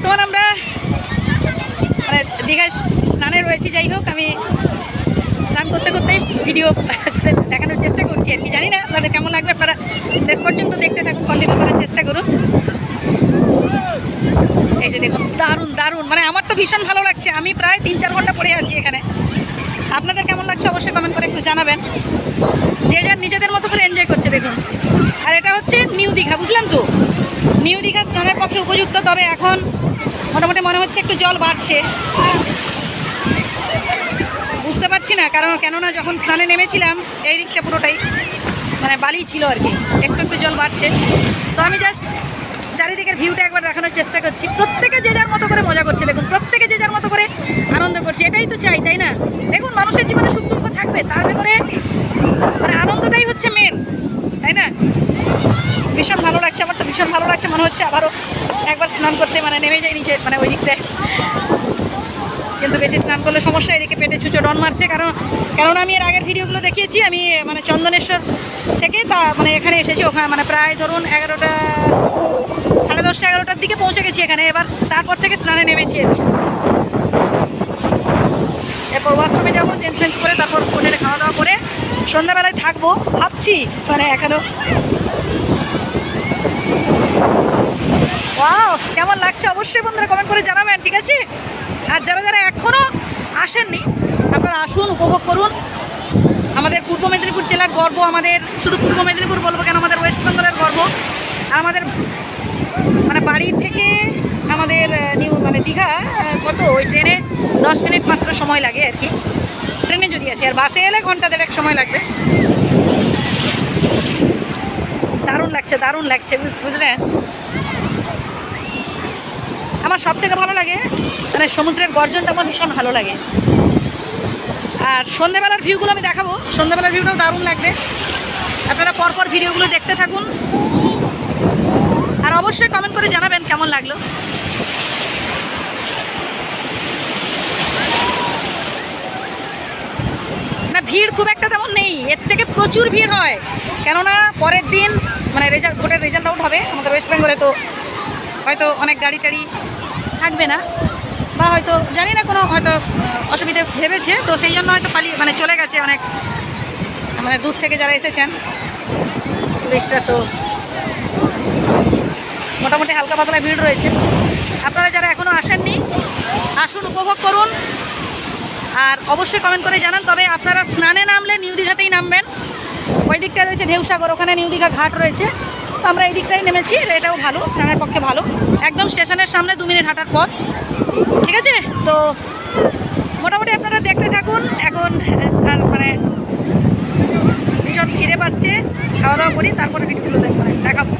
বর্তমান আমরা মানে দীঘায় স্নানে রয়েছি। যাই হোক, আমি স্নান করতে করতেই ভিডিও দেখানোর চেষ্টা করছি আর কি। জানি না আপনাদের কেমন লাগবে, আপনারা শেষ পর্যন্ত দেখতে থাকুন, কন্টিনিউ করার চেষ্টা করুন। এই যে দেখুন, দারুণ দারুণ, মানে আমার তো ভীষণ ভালো লাগছে। আমি প্রায় 3-4 ঘন্টা পড়ে আছি এখানে। আপনাদের কেমন লাগছে অবশ্যই কমেন্ট করে একটু জানাবেন। যে যার নিজেদের মতো করে এনজয় করছে দেখুন। আর এটা হচ্ছে নিউ দীঘা, বুঝলেন তো? নিউ দীঘা স্নানের পক্ষে উপযুক্ত, তবে এখন মোটামুটি মনে হচ্ছে একটু জল বাড়ছে। বুঝতে পারছি না কেননা যখন স্নানে নেমেছিলাম এই দিকটা পুরোটাই মানে বালি ছিল আর কি। একটু একটু জল বাড়ছে। তো আমি জাস্ট চারিদিকের ভিউটা একবার দেখানোর চেষ্টা করছি। প্রত্যেকে যে যার মতো করে মজা করছে দেখুন, প্রত্যেকে যে যার মতো করে আনন্দ করছে। এটাই তো চাই, তাই না? দেখুন, মানুষের জীবনে সুখ দুঃখ থাকবে, তার ভেতরে মানে আনন্দটাই হচ্ছে মেন, তাই না? ভীষণ ভালো লাগছে, আমার তো ভীষণ ভালো লাগছে। মনে হচ্ছে আবারও একবার স্নান করতে মানে নেমে যাই নিচে, মানে ওই দিকটায়। কিন্তু বেশি স্নান করলে সমস্যা, এদিকে পেটে ছুঁচো ডন মারছে। কেননা আমি এর আগের ভিডিওগুলো দেখিয়েছি। আমি মানে চন্দনেশ্বর থেকে মানে এখানে এসেছি। ওখানে মানে প্রায় ধরুন 11টা, সাড়ে 10টা 11টার দিকে পৌঁছে গেছি এখানে। এবার তারপর থেকে স্নানে নেমেছি আমি। এরপর ওয়াশরুমে যাবো, চেঞ্জ করে তারপর হোটেলে খাওয়া দাওয়া করে সন্ধ্যাবেলায় থাকবো ভাবছি। মানে এখনও ওয়াও, কেমন লাগছে অবশ্যই বন্ধুরা কমেন্ট করে জানাবেন, ঠিক আছে? আর যারা যারা এখনও আসেননি, আপনারা আসুন, উপভোগ করুন। আমাদের পূর্ব মেদিনীপুর জেলার গর্ব, আমাদের শুধু পূর্ব মেদিনীপুর বলবো কেন, আমাদের ওয়েস্ট বেঙ্গলের গর্ব। আর আমাদের মানে বাড়ি থেকে আমাদের মানে দীঘা কত, ওই ট্রেনে 10 মিনিট মাত্র সময় লাগে আর কি, ট্রেনে যদি আসি। আর বাসে এলে ঘন্টা দেড়েক সময় লাগবে। দারুণ লাগছে, দারুণ লাগছে, বুঝলেন? আমার সব থেকে ভালো লাগে মানে সমুদ্রের গর্জনটা আমার ভীষণ ভালো লাগে। আর সন্ধ্যাবেলার ভিউগুলো আমি দেখাবো, সন্ধ্যাবেলার ভিউটাও দারুণ লাগবে। আপনারা পরপর ভিডিওগুলো দেখতে থাকুন আর অবশ্যই কমেন্ট করে জানাবেন কেমন লাগলো। না, ভিড় খুব একটা তেমন নেই, এর থেকে প্রচুর ভিড় হয়। কেননা পরের দিন মানে ভোটের রেজাল্ট আউট হবে আমাদের ওয়েস্ট বেঙ্গলে। তো হয়তো অনেক গাড়ি টাড়ি থাকবে না, বা হয়তো জানি না, কোনো হয়তো অসুবিধে ভেবেছে, তো সেই জন্য হয়তো মানে চলে গেছে অনেক, মানে দূর থেকে যারা এসেছেন টুরিস্টরা। তো মোটামুটি হালকা পাতলা ভিড় রয়েছে। আপনারা যারা এখনও আসেননি, আসুন, উপভোগ করুন। আর অবশ্যই কমেন্ট করে জানান। তবে আপনারা স্নানে নামলে নিউ দীঘাতেই নামবেন। ওই দিকটা রয়েছে ঢেউসাগর, ওখানে নিউ দীঘা ঘাট রয়েছে। তো আমরা এই দিকটাই নেমেছি, এটাও ভালো, স্নানের পক্ষে ভালো। একদম স্টেশনের সামনে 2 মিনিট হাঁটার পথ, ঠিক আছে? তো মোটামুটি আপনারা দেখতে থাকুন। এখন আর মানে ভীষণ খিদে পাচ্ছে, খাওয়া দাওয়া করি, তারপরে ভিডিওগুলো দেখাবো।